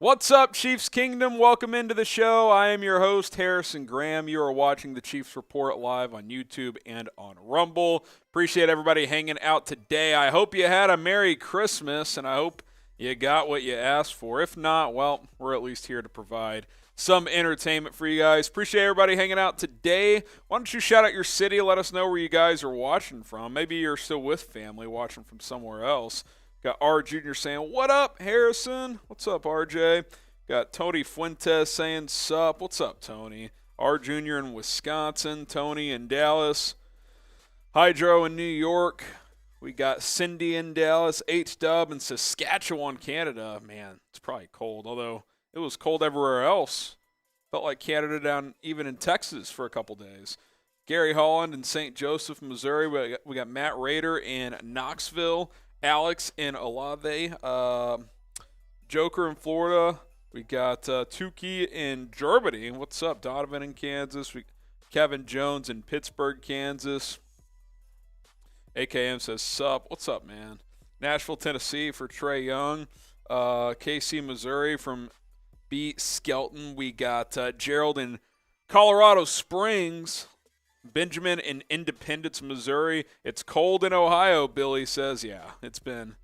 What's up, Chiefs Kingdom? Welcome into the show. I am your host, Harrison Graham. You are watching the Chiefs Report live on YouTube and on Rumble. Appreciate everybody hanging out today. I hope you had a Merry Christmas, and I hope you got what you asked for. If not, well, we're at least here to provide some entertainment for you guys. Appreciate everybody hanging out today. Why don't you shout out your city? Let us know where you guys are watching from. Maybe you're still with family watching from somewhere else. Got R Jr. saying, what up, Harrison? What's up, RJ? Got Tony Fuentes saying, sup. What's up, Tony? R Jr. in Wisconsin. Tony in Dallas. Hydro in New York. We got Cindy in Dallas. H-Dub in Saskatchewan, Canada. Man, it's probably cold, although it was cold everywhere else. Felt like Canada down even in Texas for a couple days. Gary Holland in St. Joseph, Missouri. We got Matt Rader in Knoxville. Alex in Olave, Joker in Florida. We got Tukey in Germany. What's up? Donovan in Kansas. Kevin Jones in Pittsburgh, Kansas. AKM says, sup. What's up, man? Nashville, Tennessee for Trey Young. KC, Missouri from B. Skelton. We got Gerald in Colorado Springs. Benjamin in Independence, Missouri. It's cold in Ohio, Billy says. Yeah, it's been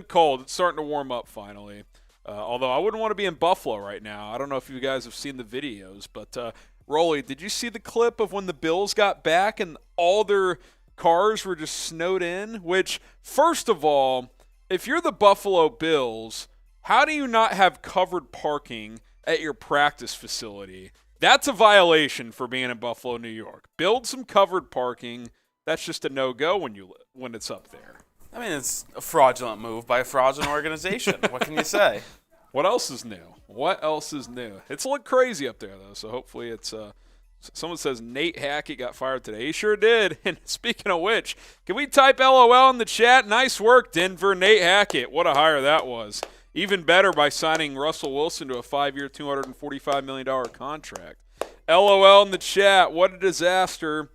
cold. It's starting to warm up finally. Although I wouldn't want to be in Buffalo right now. I don't know if you guys have seen the videos, but Rolly, did you see the clip of when the Bills got back and all their cars were just snowed in? Which, first of all, if you're the Buffalo Bills, how do you not have covered parking at your practice facility? That's a violation for being in Buffalo, New York. Build some covered parking. That's just a no-go when it's up there. I mean, it's a fraudulent move by a fraudulent organization. What can you say? What else is new? What else is new? It's a little crazy up there, though, so hopefully it's someone says Nate Hackett got fired today. He sure did. And speaking of which, can we type LOL in the chat? Nice work, Denver. Nate Hackett. What a hire that was. Even better by signing Russell Wilson to a 5-year, $245 million contract. LOL in the chat. What a disaster.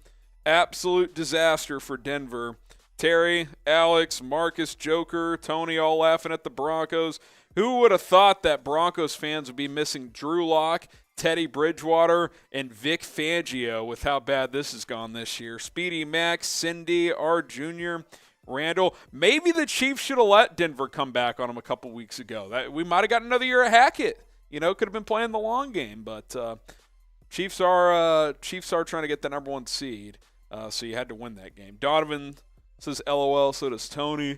Absolute disaster for Denver. Terry, Alex, Marcus, Joker, Tony all laughing at the Broncos. Who would have thought that Broncos fans would be missing Drew Lock, Teddy Bridgewater, and Vic Fangio with how bad this has gone this year? Speedy Max, Cindy, R. Jr., Randall. Maybe the Chiefs should have let Denver come back on him a couple weeks ago. We might have got another year of Hackett. You know, could have been playing the long game. But Chiefs are trying to get the number one seed, so you had to win that game. Donovan says LOL, so does Tony.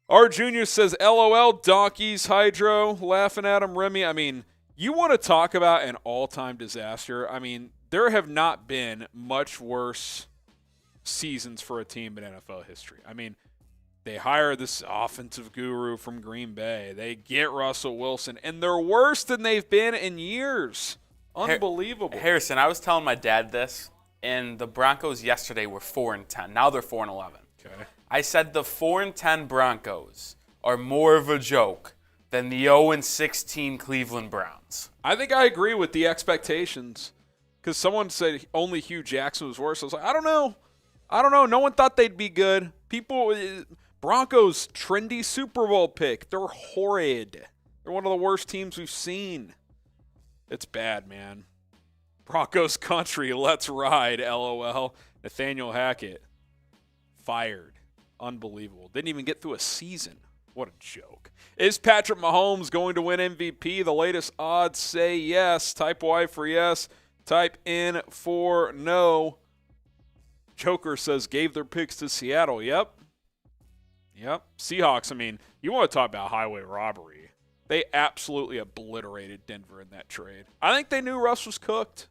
R. Jr. says LOL, donkeys, Hydro, laughing at him. Remy, I mean, you want to talk about an all-time disaster. I mean, there have not been much worse seasons for a team in NFL history. I mean, they hire this offensive guru from Green Bay. They get Russell Wilson, and they're worse than they've been in years. Unbelievable. Harrison, I was telling my dad this, and the Broncos yesterday were 4-10. Now they're 4-11. Okay. I said the 4-10 Broncos are more of a joke than the 0-16 Cleveland Browns. I think I agree with the expectations because someone said only Hugh Jackson was worse. I was like, I don't know. No one thought they'd be good. Broncos, trendy Super Bowl pick. They're horrid. They're one of the worst teams we've seen. It's bad, man. Broncos country, let's ride, LOL. Nathaniel Hackett, fired. Unbelievable. Didn't even get through a season. What a joke. Is Patrick Mahomes going to win MVP? The latest odds say yes. Type Y for yes. Type N for no. Joker says gave their picks to Seattle. Yep. Seahawks, I mean, you want to talk about highway robbery. They absolutely obliterated Denver in that trade. I think they knew Russ was cooked.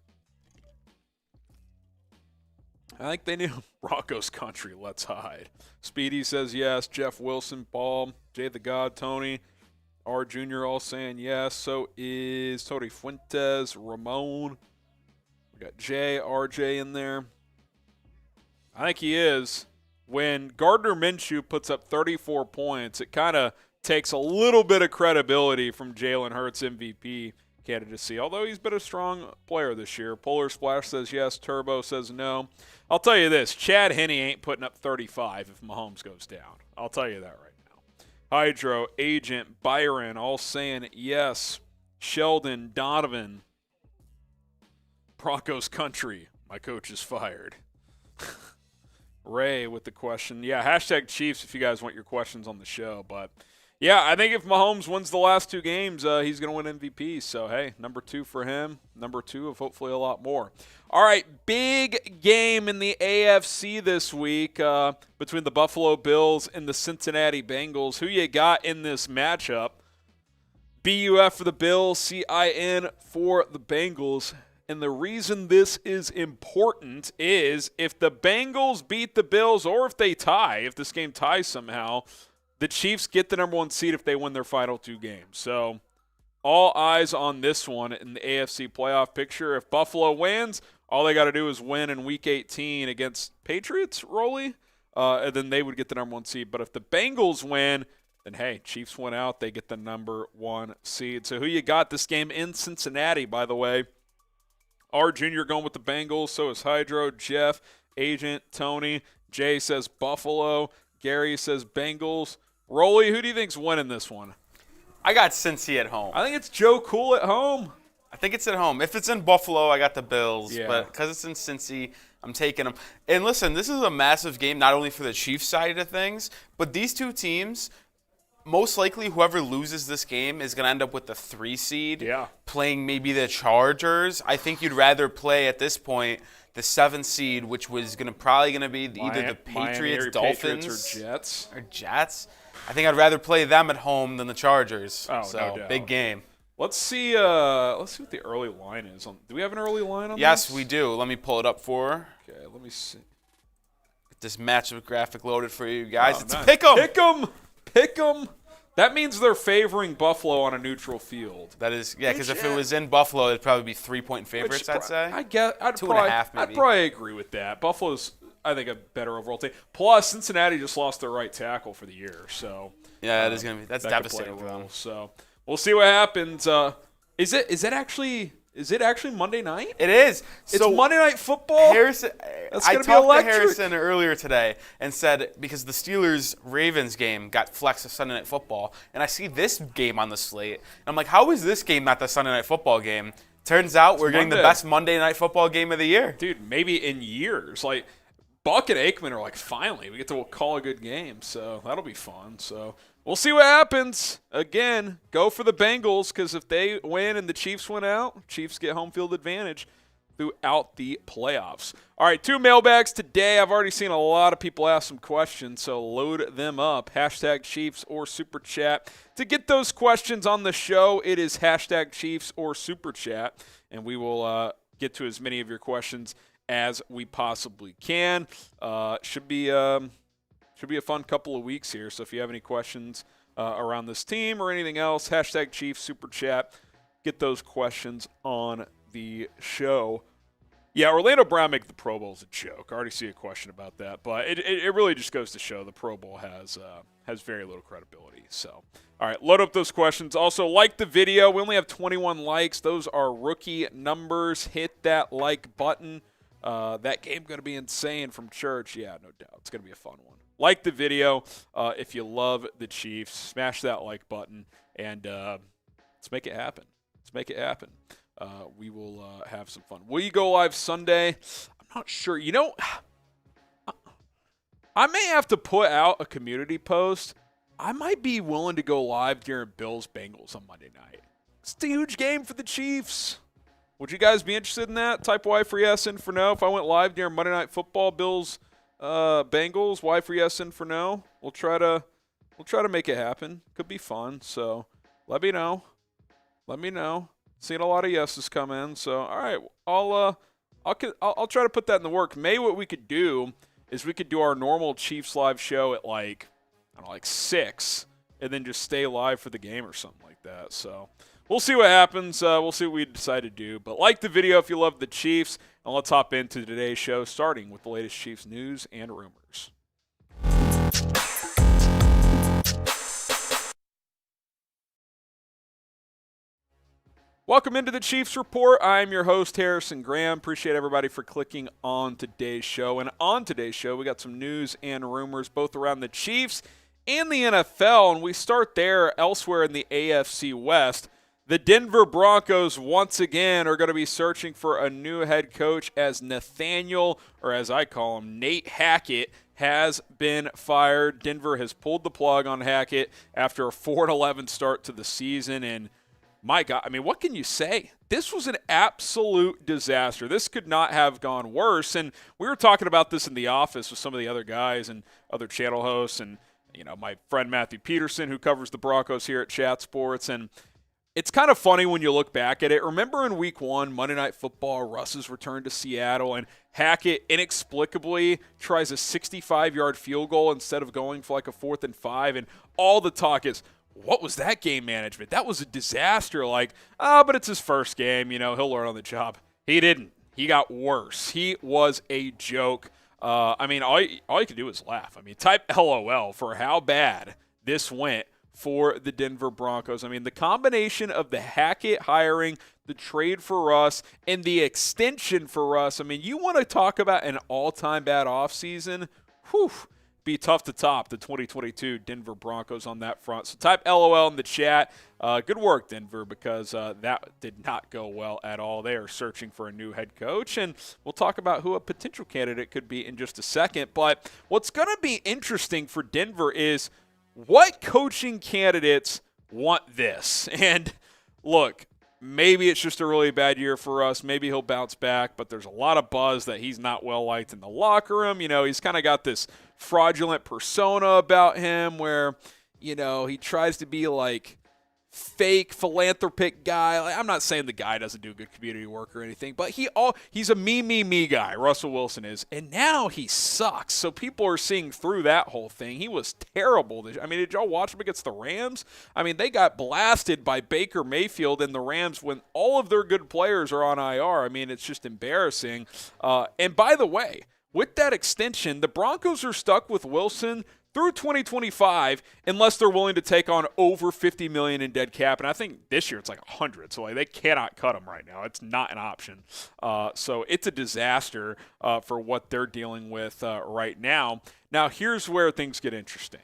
I think they knew Broncos country, let's hide. Speedy says yes. Jeff Wilson, Paul, Jay the God, Tony, R. Jr. all saying yes. So is Tony Fuentes, Ramon. We got Jay, RJ in there. I think he is. When Gardner Minshew puts up 34 points, it kind of takes a little bit of credibility from Jalen Hurts' MVP candidacy, although he's been a strong player this year. Polar Splash says yes. Turbo says no. I'll tell you this. Chad Henne ain't putting up 35 if Mahomes goes down. I'll tell you that right now. Hydro, Agent, Byron all saying yes. Sheldon, Donovan, Broncos country. My coach is fired. Ray with the question. Yeah, hashtag Chiefs if you guys want your questions on the show. But, yeah, I think if Mahomes wins the last 2 games, he's going to win MVP. So, hey, number 2 for him. Number 2 of hopefully a lot more. All right, big game in the AFC this week between the Buffalo Bills and the Cincinnati Bengals. Who you got in this matchup? BUF for the Bills, CIN for the Bengals. And the reason this is important is if the Bengals beat the Bills or if they tie, if this game ties somehow, the Chiefs get the number 1 seed if they win their final 2 games. So all eyes on this one in the AFC playoff picture. If Buffalo wins, all they got to do is win in Week 18 against Patriots, Rolly, and then they would get the number 1 seed. But if the Bengals win, then, hey, Chiefs went out. They get the number 1 seed. So who you got this game in Cincinnati, by the way? R. Jr. going with the Bengals. So is Hydro, Jeff, Agent, Tony. Jay says Buffalo. Gary says Bengals. Rolly, who do you think's winning this one? I got Cincy at home. I think it's Joe Cool at home. I think it's at home. If it's in Buffalo, I got the Bills. Yeah. But because it's in Cincy, I'm taking them. And listen, this is a massive game, not only for the Chiefs side of things, but these 2 teams, most likely whoever loses this game is going to end up with the 3 seed, playing maybe the Chargers. I think you'd rather play at this point the 7 seed, which was probably going to be either the Patriots, Dolphins, Patriots or Jets. I think I'd rather play them at home than the Chargers. Oh, so, no doubt. Big game. Let's see what the early line is. Do we have an early line on this? Yes, we do. Let me pull it up for. Okay, let me see. Get this matchup graphic loaded for you guys. It's nice. pick 'em. Pick 'em. That means they're favoring Buffalo on a neutral field. That is, yeah, because if it was in Buffalo, it'd probably be 3-point favorites, I'd say. I'd 2.5 maybe. I'd probably agree with that. Buffalo's, I think, a better overall team. Plus, Cincinnati just lost their right tackle for the year, so yeah, that's that devastating could for play a them. role. So we'll see what happens. Is it actually Monday night? It is. It's Monday Night Football. Harrison, That's I gonna be talked to electric. Harrison earlier today and said because the Steelers-Ravens game got flexed to Sunday Night Football, and I see this game on the slate, and I'm like, how is this game not the Sunday Night Football game? Turns out we're getting the best Monday Night Football game of the year. Dude, maybe in years. Like, Buck and Aikman are like, finally, we get to call a good game, so that'll be fun. So we'll see what happens. Again, go for the Bengals because if they win and the Chiefs win out, Chiefs get home field advantage throughout the playoffs. All right, 2 mailbags today. I've already seen a lot of people ask some questions, so load them up. Hashtag Chiefs or Super Chat. To get those questions on the show, it is hashtag Chiefs or Super Chat, and we will get to as many of your questions as we possibly can. Should be a fun couple of weeks here. So if you have any questions around this team or anything else, hashtag Chiefs Super Chat. Get those questions on the show. Yeah, Orlando Brown make the Pro Bowl is a joke. I already see a question about that, but it really just goes to show the Pro Bowl has very little credibility. So, all right, load up those questions. Also, like the video. We only have 21 likes. Those are rookie numbers. Hit that like button. That game going to be insane from church. Yeah, no doubt. It's going to be a fun one. Like the video. If you love the Chiefs, smash that like button, and let's make it happen. We will have some fun. Will you go live Sunday? I'm not sure. You know, I may have to put out a community post. I might be willing to go live during Bills-Bengals on Monday night. It's a huge game for the Chiefs. Would you guys be interested in that? Type Y for yes and for no. If I went live during Monday Night Football, Bills, Bengals, Y for yes and for no. We'll try to make it happen. Could be fun. So let me know. Seen a lot of yeses come in. So all right, I'll try to put that in the work. Maybe what we could do is we could do our normal Chiefs live show at like 6, and then just stay live for the game or something like that. So. We'll see what happens. We'll see what we decide to do. But like the video if you love the Chiefs. And let's hop into today's show, starting with the latest Chiefs news and rumors. Welcome into the Chiefs Report. I'm your host, Harrison Graham. Appreciate everybody for clicking on today's show. And on today's show, we got some news and rumors both around the Chiefs and the NFL. And we start there elsewhere in the AFC West. The Denver Broncos once again are going to be searching for a new head coach as Nathaniel, or as I call him, Nate Hackett, has been fired. Denver has pulled the plug on Hackett after a 4-11 start to the season. And my God, I mean, what can you say? This was an absolute disaster. This could not have gone worse. And we were talking about this in the office with some of the other guys and other channel hosts and, my friend Matthew Peterson, who covers the Broncos here at Chat Sports. And it's kind of funny when you look back at it. Remember in week 1, Monday Night Football, Russ's return to Seattle, and Hackett inexplicably tries a 65-yard field goal instead of going for like a 4th and 5, and all the talk is, what was that game management? That was a disaster. But it's his first game. He'll learn on the job. He didn't. He got worse. He was a joke. All you can do is laugh. Type LOL for how bad this went for the Denver Broncos. The combination of the Hackett hiring, the trade for Russ, and the extension for Russ, you want to talk about an all-time bad offseason? Whew. Be tough to top the 2022 Denver Broncos on that front. So type LOL in the chat. Good work, Denver, because that did not go well at all. They are searching for a new head coach, and we'll talk about who a potential candidate could be in just a second. But what's going to be interesting for Denver is what coaching candidates want this. And look, maybe it's just a really bad year for us. Maybe he'll bounce back, but there's a lot of buzz that he's not well-liked in the locker room. He's kind of got this fraudulent persona about him where, he tries to be like fake philanthropic guy. I'm not saying the guy doesn't do good community work or anything, but he's a me guy, Russell Wilson is, and now he sucks. So people are seeing through that whole thing. He was terrible. Did y'all watch him against the Rams? They got blasted by Baker Mayfield and the Rams when all of their good players are on IR. It's just embarrassing. And by the way, with that extension, the Broncos are stuck with Wilson through 2025 unless they're willing to take on over $50 million in dead cap. And I think this year it's like 100. So they cannot cut him right now. It's not an option. So it's a disaster for what they're dealing with right now. Now, here's where things get interesting.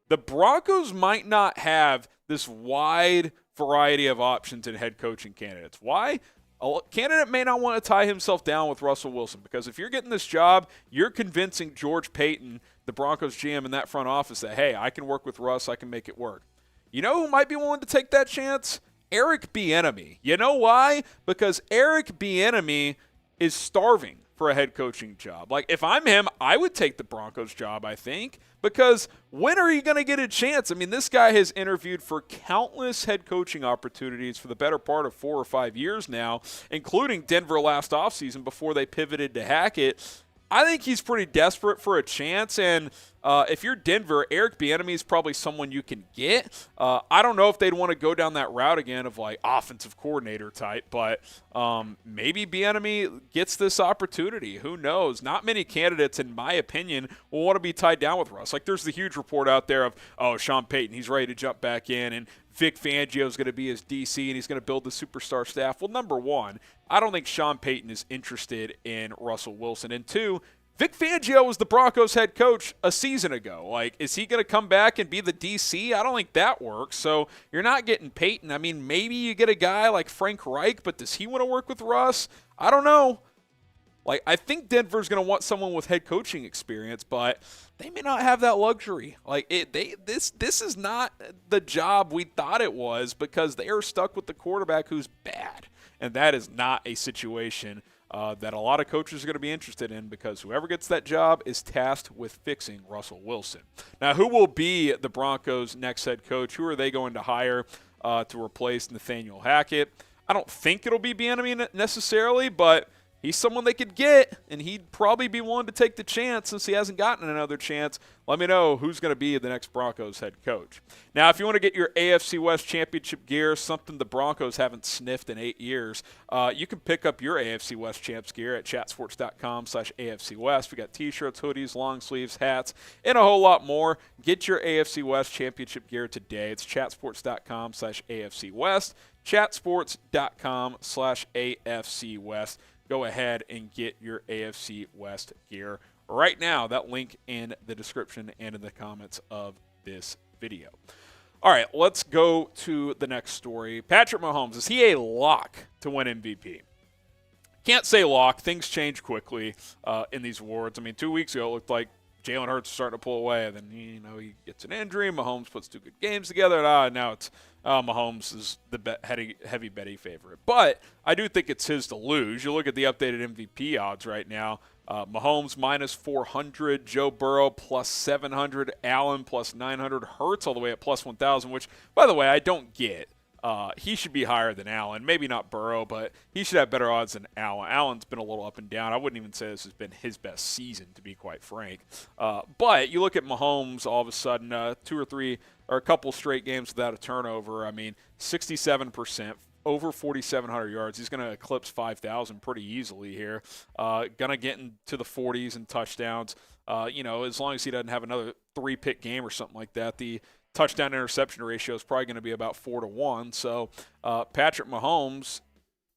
The Broncos might not have this wide variety of options in head coaching candidates. Why? A candidate may not want to tie himself down with Russell Wilson because if you're getting this job, you're convincing George Paton, the Broncos GM in that front office, that, hey, I can work with Russ, I can make it work. You know who might be willing to take that chance? Eric Bieniemy. You know why? Because Eric Bieniemy is starving for a head coaching job. If I'm him, I would take the Broncos job, I think, because when are you going to get a chance? This guy has interviewed for countless head coaching opportunities for the better part of 4 or 5 years now, including Denver last offseason before they pivoted to Hackett. I think he's pretty desperate for a chance, and if you're Denver, Eric Bieniemy is probably someone you can get. I don't know if they'd want to go down that route again of offensive coordinator type, but maybe Bieniemy gets this opportunity. Who knows? Not many candidates, in my opinion, will want to be tied down with Russ. There's the huge report out there of, Sean Payton, he's ready to jump back in, and Vic Fangio is going to be his DC, and he's going to build the superstar staff. Well, number one, I don't think Sean Payton is interested in Russell Wilson. And two, Vic Fangio was the Broncos head coach a season ago. Is he going to come back and be the DC? I don't think that works. So you're not getting Payton. Maybe you get a guy like Frank Reich, but does he want to work with Russ? I don't know. I think Denver's going to want someone with head coaching experience, but they may not have that luxury. This is not the job we thought it was because they are stuck with the quarterback who's bad. And that is not a situation that a lot of coaches are going to be interested in because whoever gets that job is tasked with fixing Russell Wilson. Now, who will be the Broncos' next head coach? Who are they going to hire to replace Nathaniel Hackett? I don't think it'll be Bieniemy necessarily, but he's someone they could get, and he'd probably be willing to take the chance since he hasn't gotten another chance. Let me know who's going to be the next Broncos head coach. Now, if you want to get your AFC West championship gear, something the Broncos haven't sniffed in 8 years, you can pick up your AFC West champs gear at chatsports.com/AFC West. We got T-shirts, hoodies, long sleeves, hats, and a whole lot more. Get your AFC West championship gear today. It's chatsports.com/AFC West, chatsports.com/AFC West. Go ahead and get your AFC West gear right now. That link in the description and in the comments of this video. All right, let's go to the next story. Patrick Mahomes, is he a lock to win MVP? Can't say lock. Things change quickly in these awards. I mean, 2 weeks ago, it looked like Jalen Hurts was starting to pull away. And then, he gets an injury. Mahomes puts 2 good games together. And now it's Mahomes is the heavy betting favorite. But I do think it's his to lose. You look at the updated MVP odds right now. Mahomes minus 400, Joe Burrow plus 700, Allen plus 900, Hurts all the way at plus 1,000, which, by the way, I don't get. He should be higher than Allen. Maybe not Burrow, but he should have better odds than Allen. Allen's been a little up and down. I wouldn't even say this has been his best season, to be quite frank. But you look at Mahomes, all of a sudden, 2 or 3 or a couple straight games without a turnover. I mean, 67%. Over 4,700 yards. He's going to eclipse 5,000 pretty easily here. Going to get into the 40s in touchdowns. As long as he doesn't have another 3-pick game or something like that, the touchdown-interception ratio is probably going to be about 4-1. So Patrick Mahomes,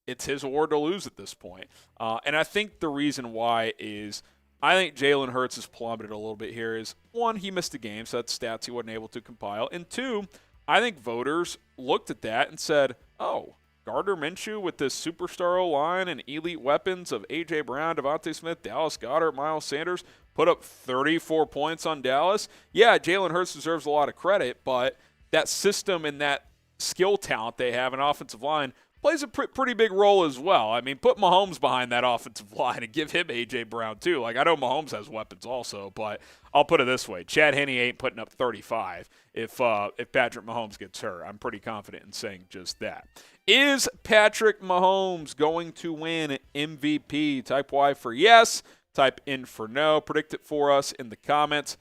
it's his award to lose at this point. And I think the reason why is I think Jalen Hurts has plummeted a little bit here is, 1, he missed a game, so that's stats he wasn't able to compile. And 2, I think voters looked at that and said, oh, Gardner Minshew with this superstar O-line and elite weapons of A.J. Brown, Devontae Smith, Dallas Goedert, Miles Sanders, put up 34 points on Dallas. Yeah, Jalen Hurts deserves a lot of credit, but that system and that skill talent they have in offensive line plays a pretty big role as well. I mean, put Mahomes behind that offensive line and give him A.J. Brown too. Like, I know Mahomes has weapons also, but I'll put it this way. Chad Henne ain't putting up 35 if Patrick Mahomes gets hurt. I'm pretty confident in saying just that. Is Patrick Mahomes going to win MVP? Type Y for yes. Type in for no. Predict it for us in the comments.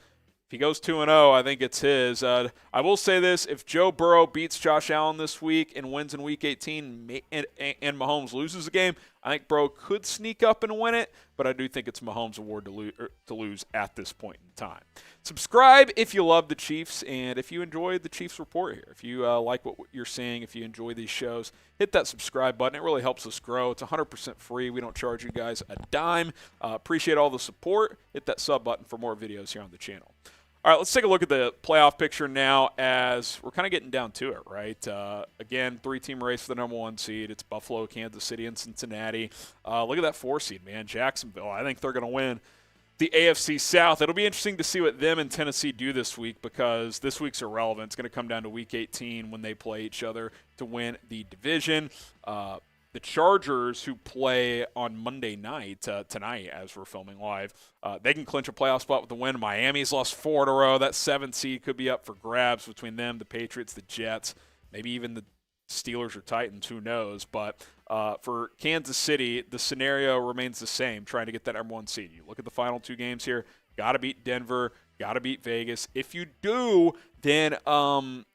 If he goes 2-0, I think it's his. I will say this. If Joe Burrow beats Josh Allen this week and wins in Week 18 and Mahomes loses a game, I think Burrow could sneak up and win it, but I do think it's Mahomes' award to lose at this point in time. Subscribe if you love the Chiefs and if you enjoy the Chiefs Report here. If you like what you're seeing, if you enjoy these shows, hit that subscribe button. It really helps us grow. It's 100% free. We don't charge you guys a dime. Appreciate all the support.It that sub button for more videos here on the channel. All right, let's take a look at the playoff picture now as we're kind of getting down to it, right? Again, 3-team race for the number 1 seed. It's Buffalo, Kansas City, and Cincinnati. Look at that 4 seed, man. Jacksonville. I think they're going to win the AFC South. It'll be interesting to see what them and Tennessee do this week because this week's irrelevant. It's going to come down to Week 18 when they play each other to win the division. The Chargers, who play on Monday night, tonight as we're filming live, they can clinch a playoff spot with the win. Miami's lost 4 in a row. That 7th seed could be up for grabs between them, the Patriots, the Jets, maybe even the Steelers or Titans. Who knows? But for Kansas City, the scenario remains the same, trying to get that number 1 seed. You look at the final 2 games here. Got to beat Denver. Got to beat Vegas. If you do, then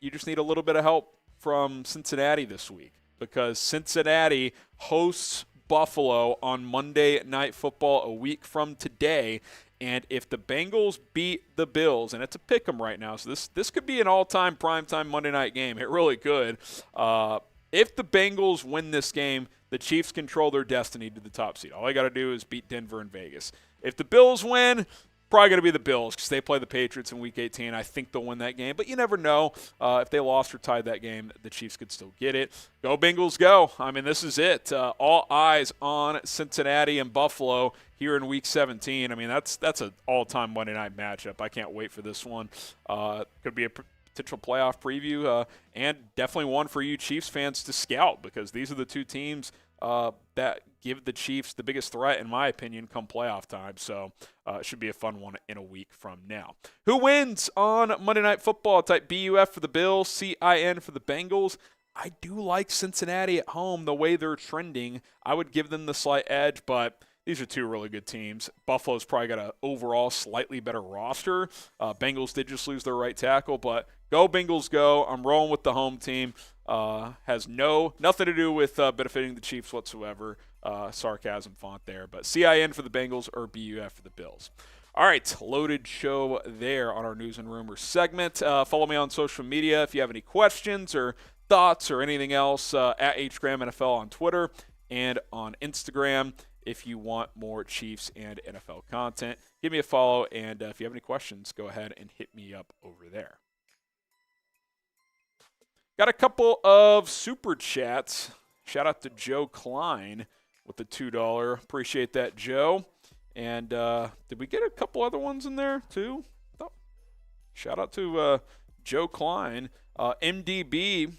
you just need a little bit of help from Cincinnati this week, because Cincinnati hosts Buffalo on Monday Night Football a week from today. And if the Bengals beat the Bills, and it's a pick 'em right now, so this could be an all-time primetime Monday night game. It really could. If the Bengals win this game, the Chiefs control their destiny to the top seed. All they got to do is beat Denver and Vegas. If the Bills win, probably going to be the Bills because they play the Patriots in Week 18. I think they'll win that game, but you never know. If they lost or tied that game, the Chiefs could still get it. Go Bengals, go. I mean, this is it. All eyes on Cincinnati and Buffalo here in Week 17. I mean, that's an all-time Monday night matchup. I can't wait for this one. Could be a potential playoff preview and definitely one for you Chiefs fans to scout because these are the 2 teams that give the Chiefs the biggest threat, in my opinion, come playoff time. So it should be a fun one in a week from now. Who wins on Monday Night Football? Type BUF for the Bills, CIN for the Bengals. I do like Cincinnati at home the way they're trending. I would give them the slight edge, but these are 2 really good teams. Buffalo's probably got an overall slightly better roster. Bengals did just lose their right tackle, but go Bengals, go. I'm rolling with the home team. Has nothing to do with benefiting the Chiefs whatsoever. Sarcasm font there. But CIN for the Bengals or BUF for the Bills. All right, loaded show there on our News and Rumors segment. Follow me on social media if you have any questions or thoughts or anything else at HGramNFL on Twitter and on Instagram. If you want more Chiefs and NFL content, give me a follow. And if you have any questions, go ahead and hit me up over there. Got a couple of super chats. Shout out to Joe Klein with the $2. Appreciate that, Joe. And did we get a couple other ones in there too? Oh. Shout out to Joe Klein. MDB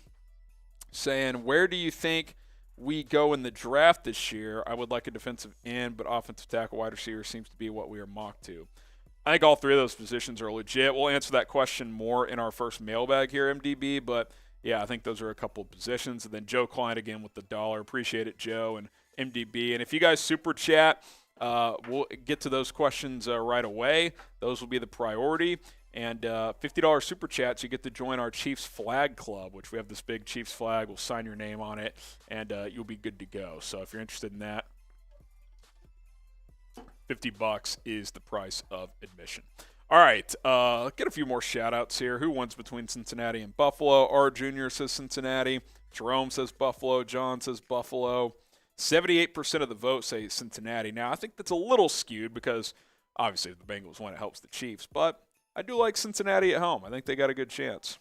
saying, where do you think we go in the draft this year? I would like a defensive end, but offensive tackle, wide receiver seems to be what we are mocked to. I think all three of those positions are legit. We'll answer that question more in our first mailbag here, MDB, but yeah, I think those are a couple of positions. And then Joe Klein again with the $1. Appreciate it, Joe and MDB. And if you guys super chat, we'll get to those questions right away. Those will be the priority. And $50 super chats, you get to join our Chiefs flag club, which we have this big Chiefs flag. We'll sign your name on it, and you'll be good to go. So if you're interested in that, $50 is the price of admission. All right, get a few more shout-outs here. Who wins between Cincinnati and Buffalo? R. Jr. says Cincinnati. Jerome says Buffalo. John says Buffalo. 78% of the vote say Cincinnati. Now, I think that's a little skewed because, obviously, if the Bengals win, it helps the Chiefs. But I do like Cincinnati at home. I think they got a good chance.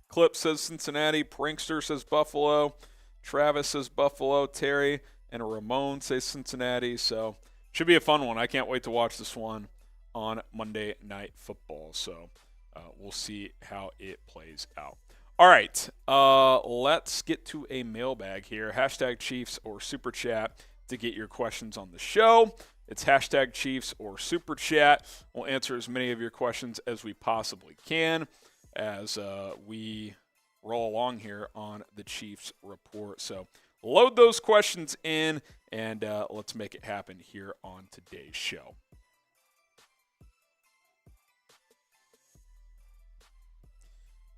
Clip says Cincinnati. Prankster says Buffalo. Travis says Buffalo. Terry and Ramon say Cincinnati. So, should be a fun one. I can't wait to watch this one on Monday Night Football. So we'll see how it plays out. All right, let's get to a mailbag here. Hashtag Chiefs or Super Chat to get your questions on the show. It's hashtag Chiefs or Super Chat. We'll answer as many of your questions as we possibly can as we roll along here on the Chiefs Report. So load those questions in, and let's make it happen here on today's show.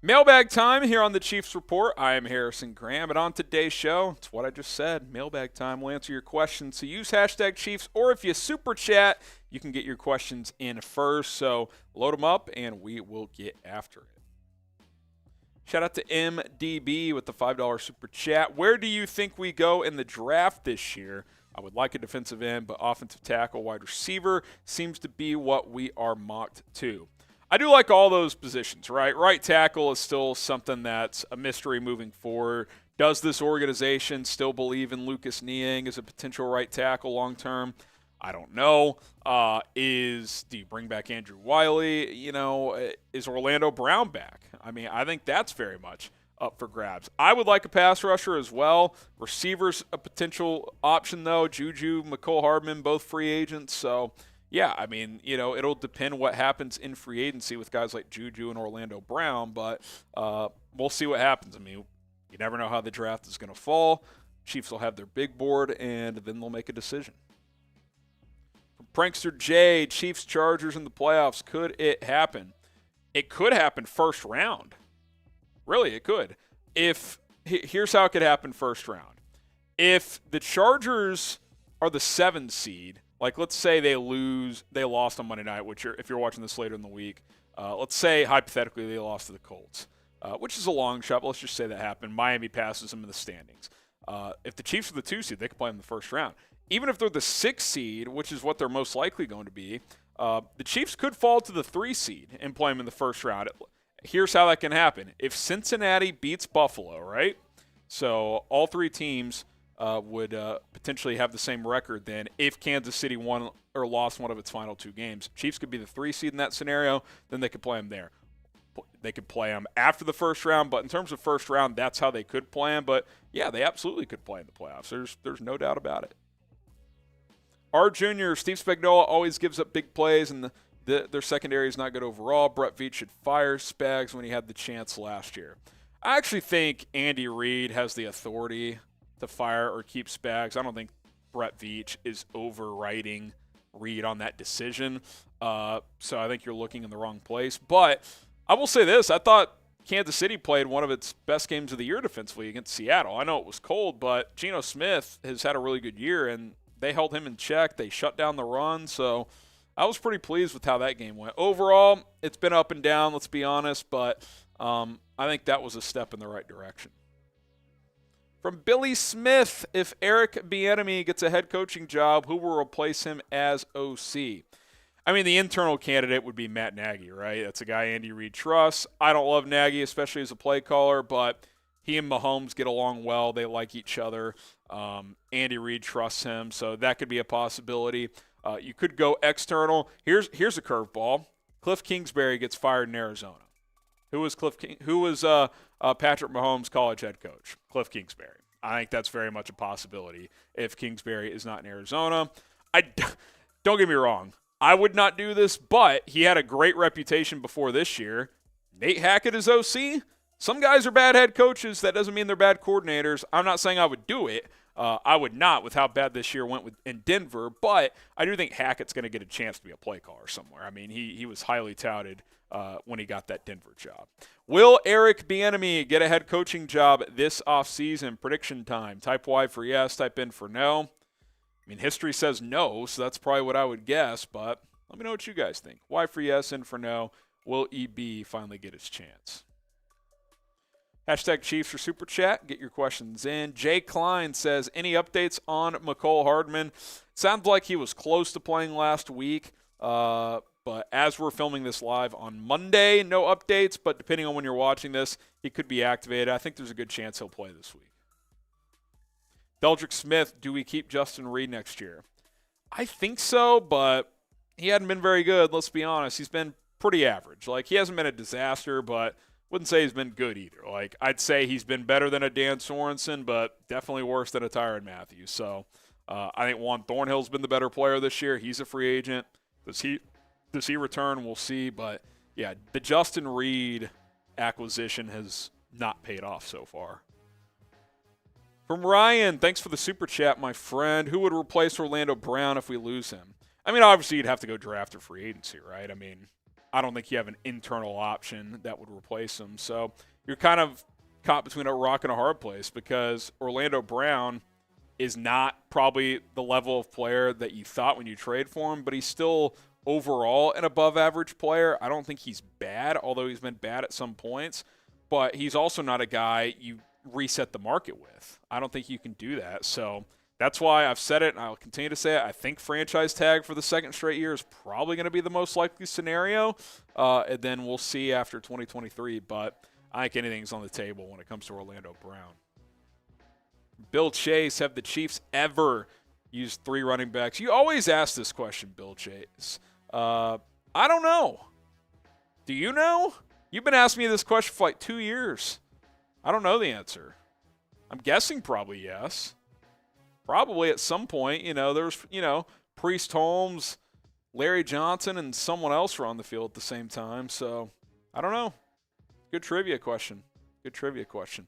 Mailbag time here on the Chiefs Report. I am Harrison Graham, and on today's show, it's what I just said, mailbag time. We'll answer your questions. So use hashtag Chiefs, or if you super chat, you can get your questions in first. So load them up, and we will get after it. Shout out to MDB with the $5 super chat. Where do you think we go in the draft this year? I would like a defensive end, but offensive tackle, wide receiver seems to be what we are mocked to. I do like all those positions, right? Right tackle is still something that's a mystery moving forward. Does this organization still believe in Lucas Niang as a potential right tackle long term? I don't know. Do you bring back Andrew Wiley? Is Orlando Brown back? I mean, I think that's very much up for grabs. I would like a pass rusher as well. Receivers a potential option though. Juju, McCole Hardman, both free agents. So yeah, I mean, it'll depend what happens in free agency with guys like Juju and Orlando Brown, but we'll see what happens. I mean, you never know how the draft is going to fall. Chiefs will have their big board, and then they'll make a decision. From Prankster J, Chiefs Chargers in the playoffs. Could it happen? It could happen first round. Really, it could. Here's how it could happen first round. If the Chargers are the 7 seed, like let's say they lost on Monday night, which if you're watching this later in the week, let's say hypothetically they lost to the Colts, which is a long shot, but let's just say that happened. Miami passes them in the standings. If the Chiefs are the 2 seed, they could play them in the first round. Even if they're the 6 seed, which is what they're most likely going to be, the Chiefs could fall to the 3 seed and play them in the first round. Here's how that can happen. If Cincinnati beats Buffalo, right? So all 3 teams would potentially have the same record then if Kansas City won or lost one of its final 2 games. Chiefs could be the 3 seed in that scenario, then they could play them there. They could play them after the first round, but in terms of first round, that's how they could play them. But, yeah, they absolutely could play in the playoffs. There's no doubt about it. R. Jr., Steve Spagnuolo always gives up big plays, and their secondary is not good overall. Brett Veach should fire Spags when he had the chance last year. I actually think Andy Reid has the authority to fire or keep Spags. I don't think Brett Veach is overriding Reid on that decision. So I think you're looking in the wrong place. But I will say this. I thought Kansas City played one of its best games of the year defensively against Seattle. I know it was cold, but Geno Smith has had a really good year, and they held him in check. They shut down the run. So I was pretty pleased with how that game went. Overall, it's been up and down, let's be honest, but I think that was a step in the right direction. From Billy Smith, if Eric Bieniemy gets a head coaching job, who will replace him as OC? I mean, the internal candidate would be Matt Nagy, right? That's a guy Andy Reid trusts. I don't love Nagy, especially as a play caller, but he and Mahomes get along well. They like each other. Andy Reid trusts him, so that could be a possibility. You could go external. Here's a curveball. Cliff Kingsbury gets fired in Arizona. Who was Patrick Mahomes' college head coach? Cliff Kingsbury. I think that's very much a possibility if Kingsbury is not in Arizona. Don't get me wrong. I would not do this, but he had a great reputation before this year. Nate Hackett is OC. Some guys are bad head coaches. That doesn't mean they're bad coordinators. I'm not saying I would do it. I would not with how bad this year went in Denver, but I do think Hackett's going to get a chance to be a play caller somewhere. I mean, he was highly touted when he got that Denver job. Will Eric Bieniemy get a head coaching job this offseason? Prediction time. Type Y for yes, type in for no. I mean, history says no, so that's probably what I would guess, but let me know what you guys think. Y for yes, N for no. Will EB finally get his chance? Hashtag Chiefs for Super Chat. Get your questions in. Jay Klein says, any updates on McCole Hardman? Sounds like he was close to playing last week, but as we're filming this live on Monday, no updates, but depending on when you're watching this, he could be activated. I think there's a good chance he'll play this week. Deldrick Smith, do we keep Justin Reed next year? I think so, but he hadn't been very good. Let's be honest. He's been pretty average. Like, he hasn't been a disaster, but wouldn't say he's been good either. Like, I'd say he's been better than a Dan Sorensen, but definitely worse than a Tyrann Mathieu. So I think Juan Thornhill's been the better player this year. He's a free agent. Does he return? We'll see. But, yeah, the Justin Reed acquisition has not paid off so far. From Ryan, thanks for the super chat, my friend. Who would replace Orlando Brown if we lose him? I mean, obviously you'd have to go draft a free agency, right? I mean, I don't think you have an internal option that would replace him. So you're kind of caught between a rock and a hard place because Orlando Brown is not probably the level of player that you thought when you trade for him, but he's still overall an above-average player. I don't think he's bad, although he's been bad at some points, but he's also not a guy you reset the market with. I don't think you can do that. So that's why I've said it, and I'll continue to say it. I think franchise tag for the second straight year is probably going to be the most likely scenario, and then we'll see after 2023. But I think anything's on the table when it comes to Orlando Brown. Bill Chase, have the Chiefs ever used 3 running backs? You always ask this question, Bill Chase. I don't know. Do you know? You've been asking me this question for like 2 years. I don't know the answer. I'm guessing probably yes. Probably at some point, there's, Priest Holmes, Larry Johnson, and someone else were on the field at the same time. So, I don't know. Good trivia question. BetUS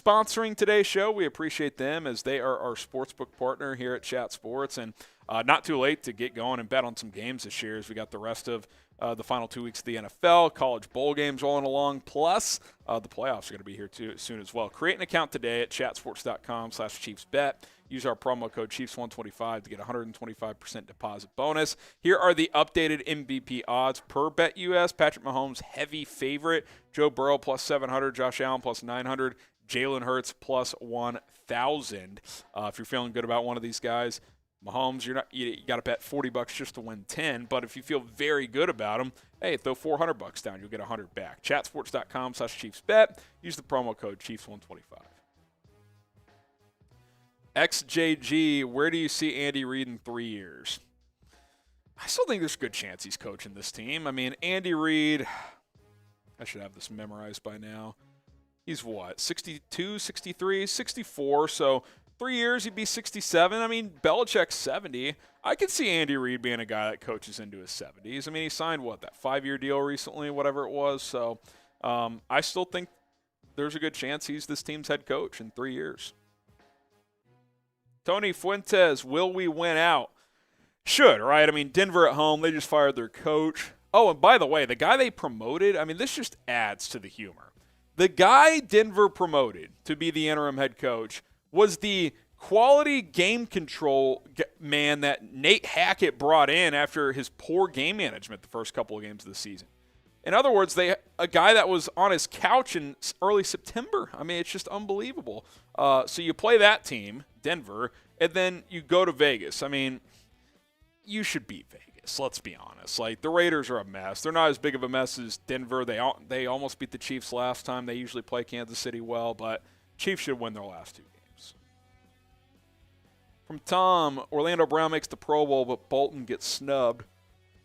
sponsoring today's show. We appreciate them as they are our sportsbook partner here at Chat Sports. And not too late to get going and bet on some games this year as we got the rest of the final 2 weeks of the NFL, college bowl games rolling along, plus the playoffs are going to be here too soon as well. Create an account today at chatsports.com/ChiefsBet. Use our promo code Chiefs125 to get a 125% deposit bonus. Here are the updated MVP odds per BetUS. Patrick Mahomes, heavy favorite. Joe Burrow plus 700. Josh Allen plus 900. Jalen Hurts plus 1,000. If you're feeling good about one of these guys, Mahomes, you got to bet $40 just to win 10. But if you feel very good about him, hey, throw $400 down, you'll get 100 back. Chatsports.com/ChiefsBet. Use the promo code Chiefs125. XJG, where do you see Andy Reid in 3 years? I still think there's a good chance he's coaching this team. I mean, Andy Reid, I should have this memorized by now. He's what, 62, 63, 64, so 3 years, he'd be 67. I mean, Belichick's 70. I could see Andy Reid being a guy that coaches into his 70s. I mean, he signed, that 5-year deal recently, whatever it was. So I still think there's a good chance he's this team's head coach in 3 years. Tony Fuentes, will we win out? Should, right? I mean, Denver at home, they just fired their coach. Oh, and by the way, the guy they promoted, I mean, this just adds to the humor. The guy Denver promoted to be the interim head coach was the quality game control man that Nate Hackett brought in after his poor game management the first couple of games of the season. In other words, a guy that was on his couch in early September. I mean, it's just unbelievable. So you play that team, Denver, and then you go to Vegas. I mean, you should beat Vegas. Vegas. Let's be honest. Like, the Raiders are a mess. They're not as big of a mess as Denver. They almost beat the Chiefs last time. They usually play Kansas City well, but Chiefs should win their last 2 games. From Tom, Orlando Brown makes the Pro Bowl, but Bolton gets snubbed.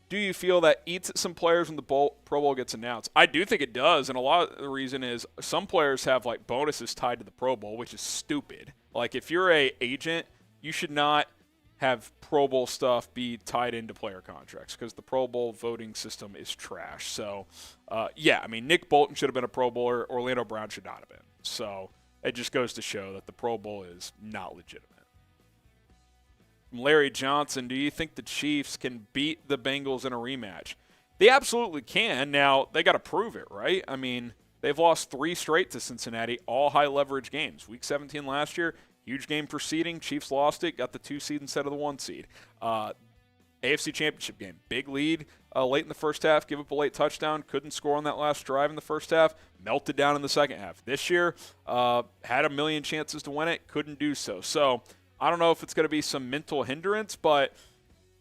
Do you feel that eats at some players when the Pro Bowl gets announced? I do think it does, and a lot of the reason is some players have, like, bonuses tied to the Pro Bowl, which is stupid. Like, if you're a agent, you should not have Pro Bowl stuff be tied into player contracts because the Pro Bowl voting system is trash. So, yeah, I mean, Nick Bolton should have been a Pro Bowler. Orlando Brown should not have been. So it just goes to show that the Pro Bowl is not legitimate. From Larry Johnson, do you think the Chiefs can beat the Bengals in a rematch? They absolutely can. Now, they got to prove it, right? I mean, they've lost 3 straight to Cincinnati, all high-leverage games. Week 17 last year, huge game proceeding. Chiefs lost it, got the 2 seed instead of the 1 seed. AFC Championship game, big lead late in the first half, give up a late touchdown, couldn't score on that last drive in the first half, melted down in the second half. This year, had a million chances to win it, couldn't do so. So I don't know if it's going to be some mental hindrance, but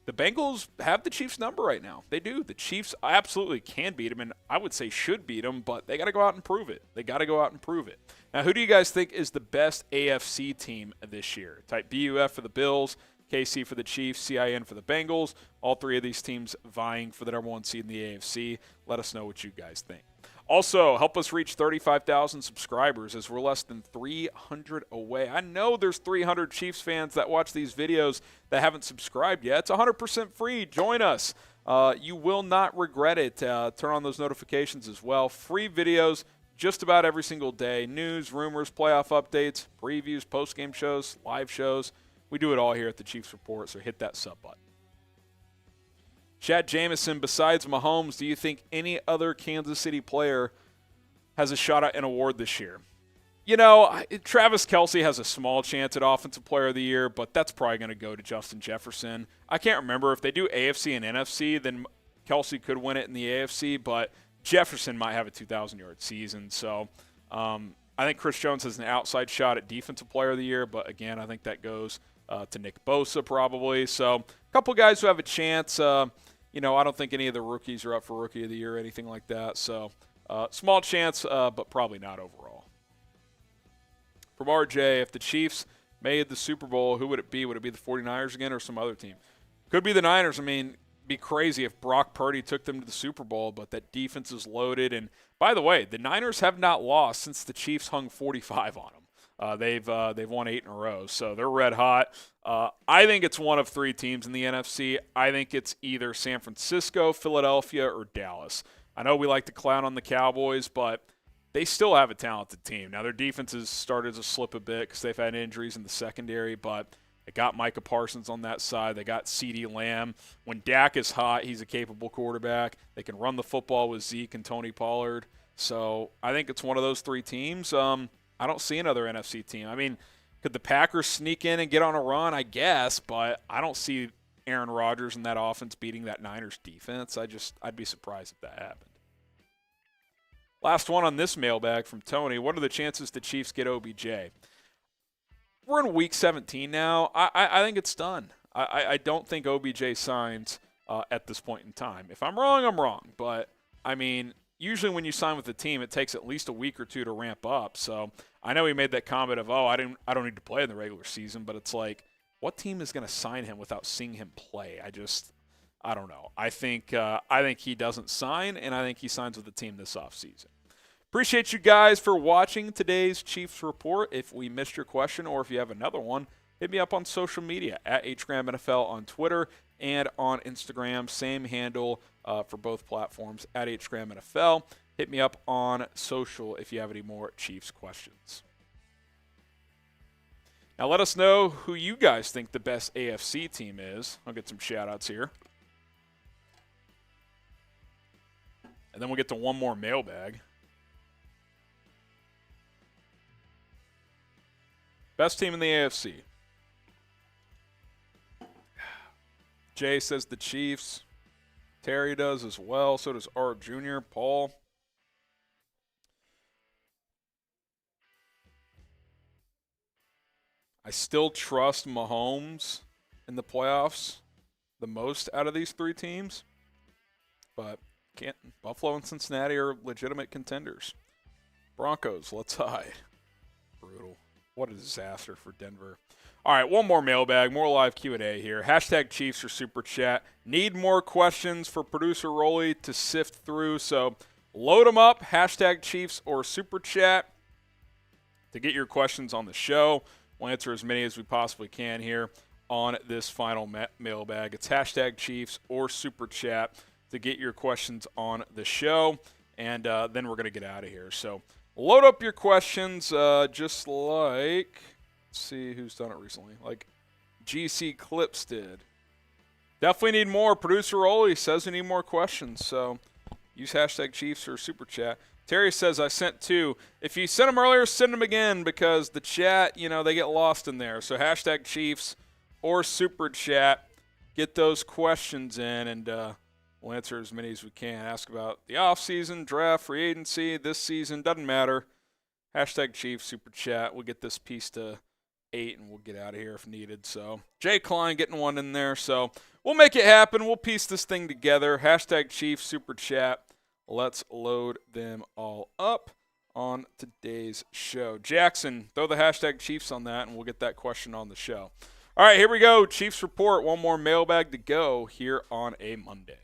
the Bengals have the Chiefs' number right now. They do. The Chiefs absolutely can beat them, and I would say should beat them, but they got to go out and prove it. They got to go out and prove it. Now, who do you guys think is the best AFC team this year? Type BUF for the Bills, KC for the Chiefs, CIN for the Bengals. All 3 of these teams vying for the number 1 seed in the AFC. Let us know what you guys think. Also, help us reach 35,000 subscribers as we're less than 300 away. I know there's 300 Chiefs fans that watch these videos that haven't subscribed yet. It's 100% free. Join us. You will not regret it. Turn on those notifications as well. Free videos just about every single day. News, rumors, playoff updates, previews, post-game shows, live shows. We do it all here at the Chiefs Report, so hit that sub button. Chad Jameson, besides Mahomes, do you think any other Kansas City player has a shot at an award this year? You know, Travis Kelce has a small chance at Offensive Player of the Year, but that's probably going to go to Justin Jefferson. I can't remember. If they do AFC and NFC, then Kelce could win it in the AFC, but Jefferson might have a 2,000-yard season. So I think Chris Jones has an outside shot at Defensive Player of the Year, but again, I think that goes to Nick Bosa probably. So a couple guys who have a chance. You know, I don't think any of the rookies are up for Rookie of the Year or anything like that. So small chance, but probably not overall. From RJ, if the Chiefs made the Super Bowl, who would it be? Would it be the 49ers again or some other team? Could be the Niners. I mean, it'd be crazy if Brock Purdy took them to the Super Bowl, but that defense is loaded. And by the way, the Niners have not lost since the Chiefs hung 45 on them. They've won 8 in a row, so they're red hot. I think it's one of 3 teams in the NFC. I think it's either San Francisco, Philadelphia, or Dallas. I know we like to clown on the Cowboys, but they still have a talented team. Now, their defense has started to slip a bit because they've had injuries in the secondary, but they got Micah Parsons on that side. They got CeeDee Lamb. When Dak is hot, he's a capable quarterback. They can run the football with Zeke and Tony Pollard. So I think it's one of those 3 teams. I don't see another NFC team. I mean, could the Packers sneak in and get on a run? I guess, but I don't see Aaron Rodgers and that offense beating that Niners defense. I'd be surprised if that happened. Last one on this mailbag from Tony. What are the chances the Chiefs get OBJ? We're in week 17 now. I think it's done. I don't think OBJ signs at this point in time. If I'm wrong, I'm wrong. But, I mean, usually when you sign with a team, it takes at least a week or 2 to ramp up. So I know he made that comment of, I don't need to play in the regular season, but it's like, what team is going to sign him without seeing him play? I don't know. I think he doesn't sign, and I think he signs with the team this offseason. Appreciate you guys for watching today's Chiefs Report. If we missed your question or if you have another one, hit me up on social media at HGramNFL on Twitter and on Instagram. Same handle for both platforms at HGramNFL. Hit me up on social if you have any more Chiefs questions. Now let us know who you guys think the best AFC team is. I'll get some shout-outs here. And then we'll get to one more mailbag. Best team in the AFC. Jay says the Chiefs. Terry does as well. So does Art Jr., Paul. I still trust Mahomes in the playoffs. the most out of these three teams. But Buffalo and Cincinnati are legitimate contenders. Broncos, let's hide. Brutal. What a disaster for Denver. All right, one more mailbag, more live Q&A here. Hashtag Chiefs or Super Chat. Need more questions for producer Rolly to sift through, so load them up. Hashtag Chiefs or Super Chat to get your questions on the show. We'll answer as many as we possibly can here on this final mailbag. It's hashtag Chiefs or Super Chat to get your questions on the show, and then we're going to get out of here. So load up your questions just like – let's see who's done it recently. Like GC Clips did. Definitely need more. Producer Rolly says we need more questions, so use hashtag Chiefs or Super Chat. Terry says, I sent 2. If you sent them earlier, send them again because the chat, they get lost in there. So hashtag Chiefs or Super Chat. Get those questions in, and we'll answer as many as we can. Ask about the offseason, draft, free agency, this season. Doesn't matter. Hashtag Chiefs, Super Chat. We'll get this piece to 8, and we'll get out of here if needed. So Jay Klein getting one in there. So we'll make it happen. We'll piece this thing together. Hashtag Chiefs, Super Chat. Let's load them all up on today's show. Jackson, throw the hashtag Chiefs on that, and we'll get that question on the show. All right, here we go. Chiefs Report. One more mailbag to go here on a Monday.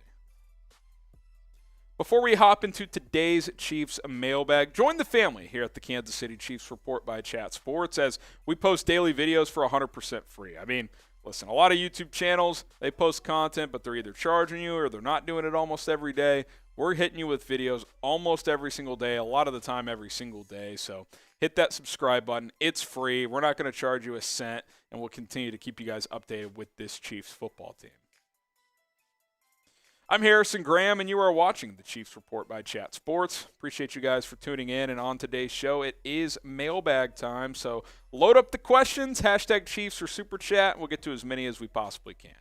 Before we hop into today's Chiefs mailbag, join the family here at the Kansas City Chiefs Report by Chat Sports as we post daily videos for 100% free. I mean, listen, a lot of YouTube channels, they post content, but they're either charging you or they're not doing it almost every day. We're hitting you with videos almost every single day, a lot of the time every single day. So hit that subscribe button. It's free. We're not going to charge you a cent, and we'll continue to keep you guys updated with this Chiefs football team. I'm Harrison Graham, and you are watching the Chiefs Report by Chat Sports. Appreciate you guys for tuning in, and on today's show, it is mailbag time, so load up the questions, hashtag Chiefs or Super Chat, and we'll get to as many as we possibly can.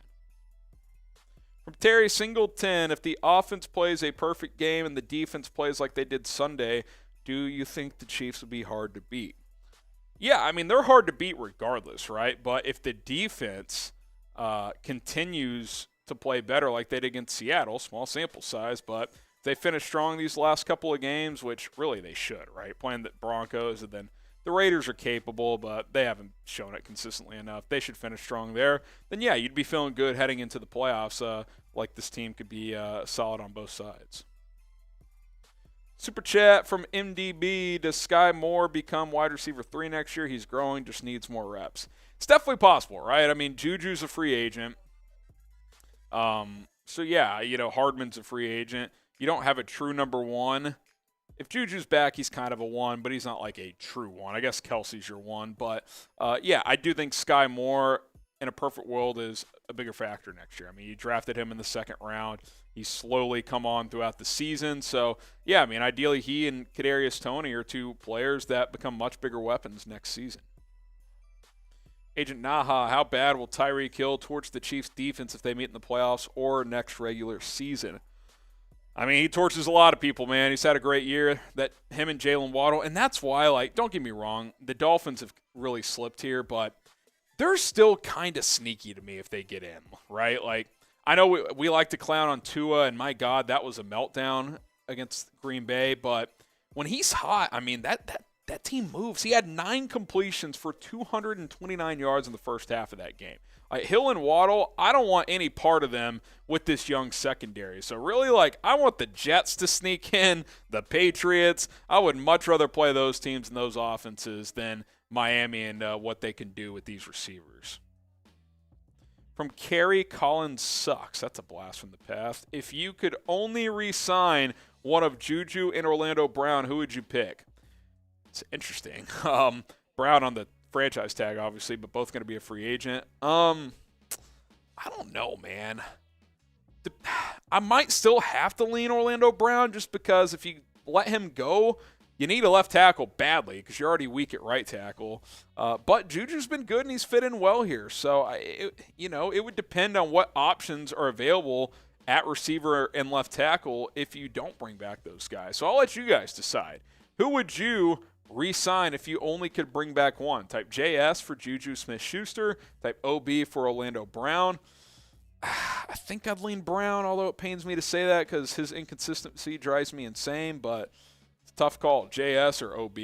From Terry Singleton, if the offense plays a perfect game and the defense plays like they did Sunday, do you think the Chiefs will be hard to beat? Yeah, I mean, they're hard to beat regardless, right? But if the defense continues to play better like they did against Seattle, small sample size, but if they finish strong these last couple of games, which really they should, right? Playing the Broncos, and then the Raiders are capable, but they haven't shown it consistently enough. They should finish strong there. Then, yeah, you'd be feeling good heading into the playoffs, like this team could be solid on both sides. Super chat from MDB. Does Sky Moore become wide receiver 3 next year? He's growing, just needs more reps. It's definitely possible, right? I mean, Juju's a free agent. So, yeah, Hardman's a free agent. You don't have a true number 1. If Juju's back, he's kind of a 1, but he's not like a true 1. I guess Kelsey's your 1. But, yeah, I do think Sky Moore in a perfect world is a bigger factor next year. I mean, you drafted him in the 2nd round. He's slowly come on throughout the season. So, yeah, I mean, ideally he and Kadarius Toney are 2 players that become much bigger weapons next season. Agent Naha, how bad will Tyreek Hill torch the Chiefs' defense if they meet in the playoffs or next regular season? I mean, he torches a lot of people, man. He's had a great year. That him and Jalen Waddle, and that's why, don't get me wrong, the Dolphins have really slipped here, but they're still kind of sneaky to me if they get in, right? I know we like to clown on Tua, and my God, that was a meltdown against Green Bay, but when he's hot, I mean, that team moves. He had 9 completions for 229 yards in the first half of that game. Hill and Waddle, I don't want any part of them with this young secondary. So really, I want the Jets to sneak in, the Patriots. I would much rather play those teams and those offenses than Miami and what they can do with these receivers. From Kerry, Collins sucks. That's a blast from the past. If you could only re-sign one of Juju and Orlando Brown, who would you pick? It's interesting. Brown on the franchise tag, obviously, but both going to be a free agent. I don't know, man. I might still have to lean Orlando Brown just because if you let him go, you need a left tackle badly because you're already weak at right tackle. But Juju's been good and he's fit in well here. So, it would depend on what options are available at receiver and left tackle if you don't bring back those guys. So I'll let you guys decide. Who would you re-sign if you only could bring back one? Type JS for Juju Smith-Schuster. Type OB for Orlando Brown. I think I'd lean Brown, although it pains me to say that because his inconsistency drives me insane, but it's a tough call. JS or OB?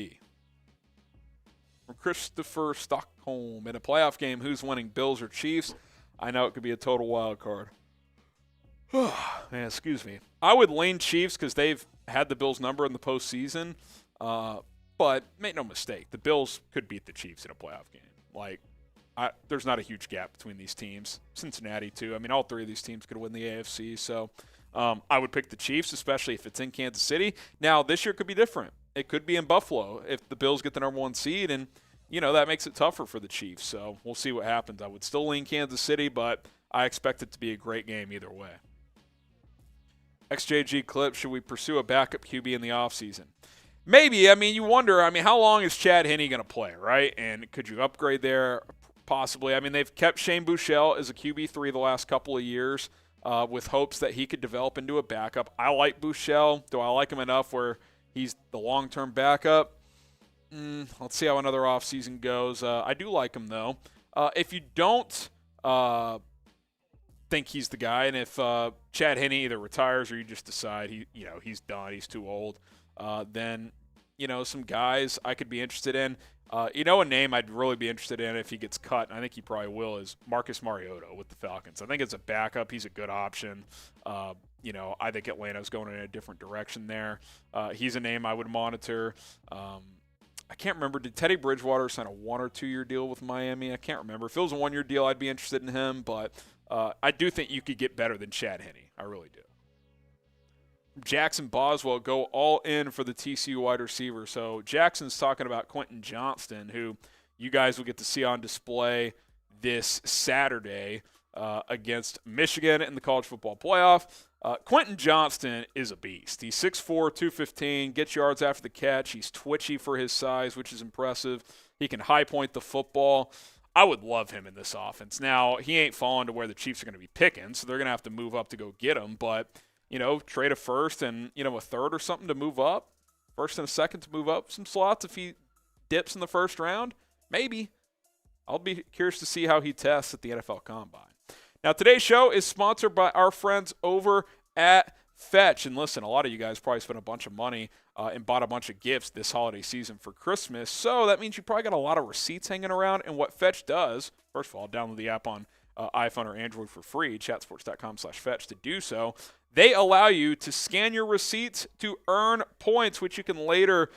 From Christopher Stockholm. In a playoff game, who's winning, Bills or Chiefs? I know it could be a total wild card. Man, excuse me. I would lean Chiefs because they've had the Bills' number in the postseason. But make no mistake, the Bills could beat the Chiefs in a playoff game. Like, there's not a huge gap between these teams. Cincinnati, too. I mean, all three of these teams could win the AFC. So I would pick the Chiefs, especially if it's in Kansas City. Now, this year could be different. It could be in Buffalo if the Bills get the number 1 seed, and, that makes it tougher for the Chiefs. So we'll see what happens. I would still lean Kansas City, but I expect it to be a great game either way. XJG clip, should we pursue a backup QB in the offseason? Maybe. I mean, you wonder, how long is Chad Henne going to play, right? And could you upgrade there? Possibly. I mean, they've kept Shane Buechele as a QB3 the last couple of years with hopes that he could develop into a backup. I like Buechele. Do I like him enough where he's the long-term backup? Let's see how another offseason goes. I do like him, though. If you don't think he's the guy, and if Chad Henne either retires or you just decide he's done, he's too old, then some guys I could be interested in. A name I'd really be interested in if he gets cut, and I think he probably will, is Marcus Mariota with the Falcons. I think as a backup, he's a good option. I think Atlanta's going in a different direction there. He's a name I would monitor. I can't remember. Did Teddy Bridgewater sign a 1 or 2 year deal with Miami? I can't remember. If it was a 1 year deal, I'd be interested in him, but I do think you could get better than Chad Henne. I really do. Jackson Boswell, go all in for the TCU wide receiver. So Jackson's talking about Quentin Johnston, who you guys will get to see on display this Saturday against Michigan in the college football playoff. Quentin Johnston is a beast. He's 6'4", 215, gets yards after the catch. He's twitchy for his size, which is impressive. He can high point the football. I would love him in this offense. Now, he ain't falling to where the Chiefs are going to be picking, so they're going to have to move up to go get him. But, trade a first and, a third or something to move up, first and a second to move up some slots if he dips in the first round, maybe. I'll be curious to see how he tests at the NFL Combine. Now, today's show is sponsored by our friends over at Fetch. And listen, a lot of you guys probably spent a bunch of money and bought a bunch of gifts this holiday season for Christmas. So that means you probably got a lot of receipts hanging around. And what Fetch does, first of all, download the app on iPhone or Android for free, chatsports.com/fetch to do so. They allow you to scan your receipts to earn points, which you can later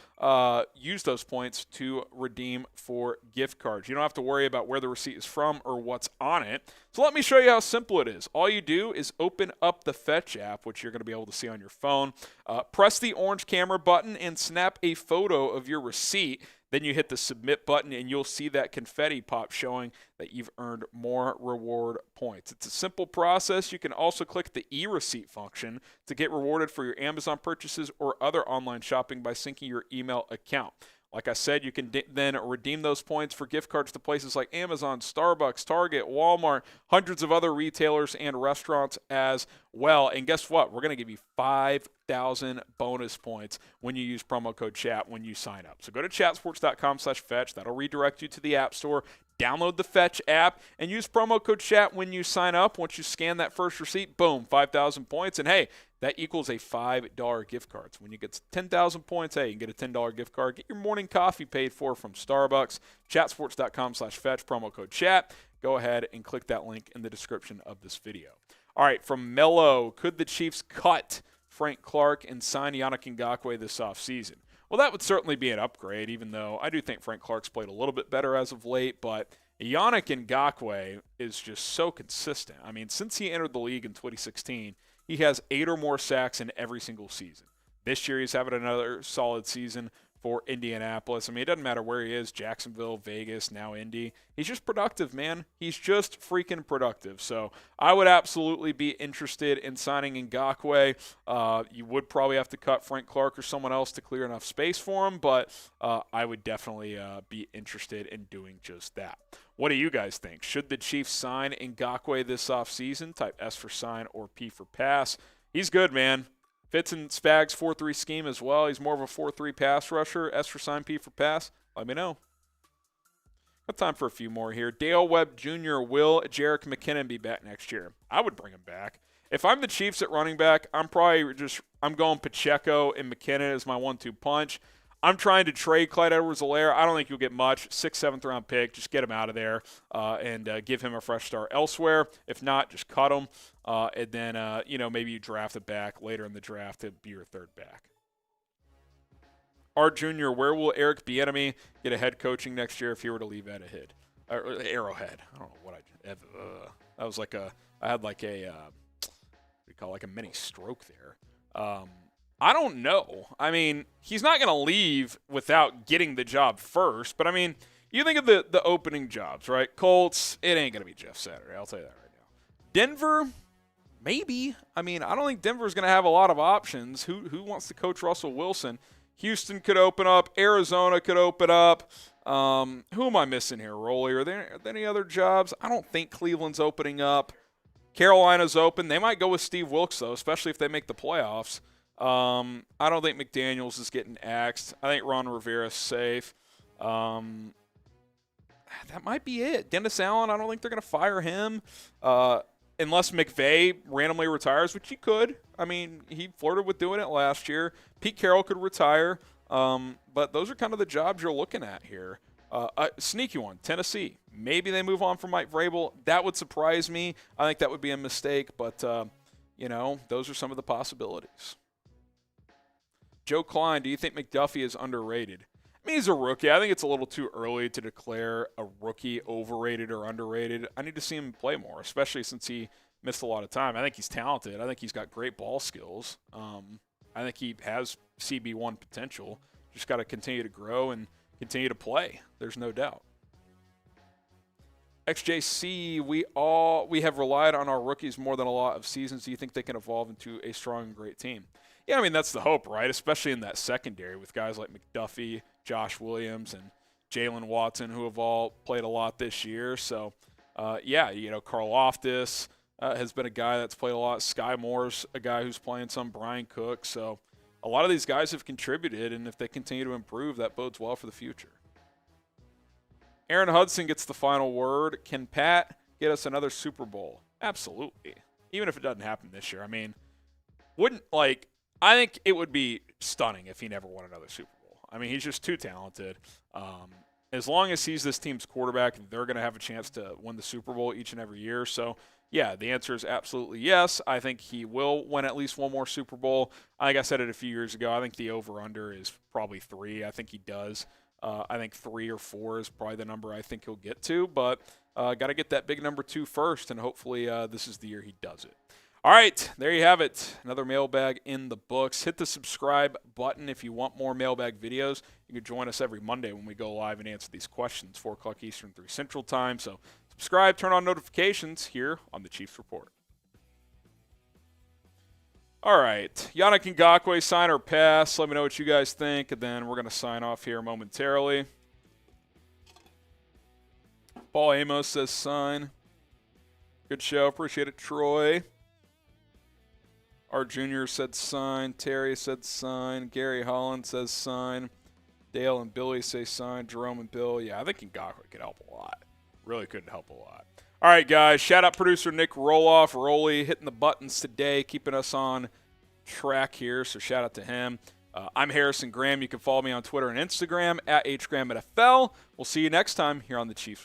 use those points to redeem for gift cards. You don't have to worry about where the receipt is from or what's on it. So let me show you how simple it is. All you do is open up the Fetch app, which you're going to be able to see on your phone. Press the orange camera button and snap a photo of your receipt. Then you hit the submit button and you'll see that confetti pop showing that you've earned more reward points. It's a simple process. You can also click the e-receipt function to get rewarded for your Amazon purchases or other online shopping by syncing your email account. Like I said, you can then redeem those points for gift cards to places like Amazon, Starbucks, Target, Walmart, hundreds of other retailers and restaurants as well. And guess what? We're going to give you 5,000 bonus points when you use promo code CHAT when you sign up. So go to chatsports.com/fetch. That'll redirect you to the App Store. Download the Fetch app and use promo code CHAT when you sign up. Once you scan that first receipt, boom, 5,000 points. And hey, that equals a $5 gift card. So when you get to 10,000 points, hey, you can get a $10 gift card. Get your morning coffee paid for from Starbucks. Chatsports.com/fetch, promo code CHAT. Go ahead and click that link in the description of this video. All right, from Mello, could the Chiefs cut Frank Clark and sign Yannick Ngakoue this offseason? Well, that would certainly be an upgrade, even though I do think Frank Clark's played a little bit better as of late. But Yannick Ngakoue is just so consistent. I mean, since he entered the league in 2016, he has 8 or more sacks in every single season. This year he's having another solid season for Indianapolis. I mean, it doesn't matter where he is, Jacksonville, Vegas, now Indy. He's just productive, man. He's just freaking productive. So I would absolutely be interested in signing Ngakoue. You would probably have to cut Frank Clark or someone else to clear enough space for him, but I would definitely be interested in doing just that. What do you guys think? Should the Chiefs sign Ngakoue this offseason? Type S for sign or P for pass. He's good, man. Fits in Spag's 4-3 scheme as well. He's more of a 4-3 pass rusher. S for sign, P for pass. Let me know. Got time for a few more here. Dale Webb Jr. Will Jerick McKinnon be back next year? I would bring him back. If I'm the Chiefs at running back, I'm going Pacheco and McKinnon as my 1-2 punch. I'm trying to trade Clyde Edwards-Helaire. I don't think you'll get much. 6th, 7th round pick. Just get him out of there and give him a fresh start elsewhere. If not, just cut him. And then, maybe you draft it back later in the draft to be your third back. Art Jr., where will Eric Bieniemy get a head coaching next year if he were to leave Arrowhead? I don't know what that was like I had like a, what do you call it, like a mini stroke there. I don't know. I mean, he's not going to leave without getting the job first. But, I mean, you think of the opening jobs, right? Colts, it ain't going to be Jeff Saturday. I'll tell you that right now. Denver, maybe. I mean, I don't think Denver's going to have a lot of options. Who wants to coach Russell Wilson? Houston could open up. Arizona could open up. Who am I missing here, Rolly? Are there any other jobs? I don't think Cleveland's opening up. Carolina's open. They might go with Steve Wilkes, though, especially if they make the playoffs. I don't think McDaniels is getting axed. I think Ron Rivera's safe. That might be it. Dennis Allen, I don't think they're going to fire him unless McVay randomly retires, which he could. I mean, he flirted with doing it last year. Pete Carroll could retire. But those are kind of the jobs you're looking at here. A sneaky one, Tennessee. Maybe they move on from Mike Vrabel. That would surprise me. I think that would be a mistake, but, those are some of the possibilities. Joe Klein, do you think McDuffie is underrated? I mean, he's a rookie. I think it's a little too early to declare a rookie overrated or underrated. I need to see him play more, especially since he missed a lot of time. I think he's talented. I think he's got great ball skills. I think he has CB1 potential. Just got to continue to grow and continue to play. There's no doubt. XJC, we have relied on our rookies more than a lot of seasons. Do you think they can evolve into a strong and great team? Yeah, I mean, that's the hope, right? Especially in that secondary with guys like McDuffie, Josh Williams, and Jalen Watson, who have all played a lot this year. So, Carl Loftus has been a guy that's played a lot. Sky Moore's a guy who's playing some. Brian Cook. So, a lot of these guys have contributed, and if they continue to improve, that bodes well for the future. Aaron Hudson gets the final word. Can Pat get us another Super Bowl? Absolutely. Even if it doesn't happen this year. I mean, I think it would be stunning if he never won another Super Bowl. I mean, he's just too talented. As long as he's this team's quarterback, they're going to have a chance to win the Super Bowl each and every year. So, yeah, the answer is absolutely yes. I think he will win at least one more Super Bowl. I think I said it a few years ago. I think the over-under is probably 3. I think he does. I think 3 or 4 is probably the number I think he'll get to. But got to get that big number 2 first, and hopefully this is the year he does it. All right, there you have it. Another mailbag in the books. Hit the subscribe button if you want more mailbag videos. You can join us every Monday when we go live and answer these questions, 4 o'clock Eastern, 3 Central Time. So subscribe, turn on notifications here on the Chiefs Report. All right, Yannick Ngakoue, sign or pass. Let me know what you guys think, and then we're going to sign off here momentarily. Paul Amos says sign. Good show. Appreciate it, Troy. Art Jr. said sign. Terry said sign. Gary Holland says sign. Dale and Billy say sign. Jerome and Bill. Yeah, I think Ngakoue could help a lot. Really could help a lot. All right, guys. Shout out producer Nick Roloff. Rolly hitting the buttons today, keeping us on track here. So shout out to him. I'm Harrison Graham. You can follow me on Twitter and Instagram at HGrahamNFL. We'll see you next time here on the Chiefs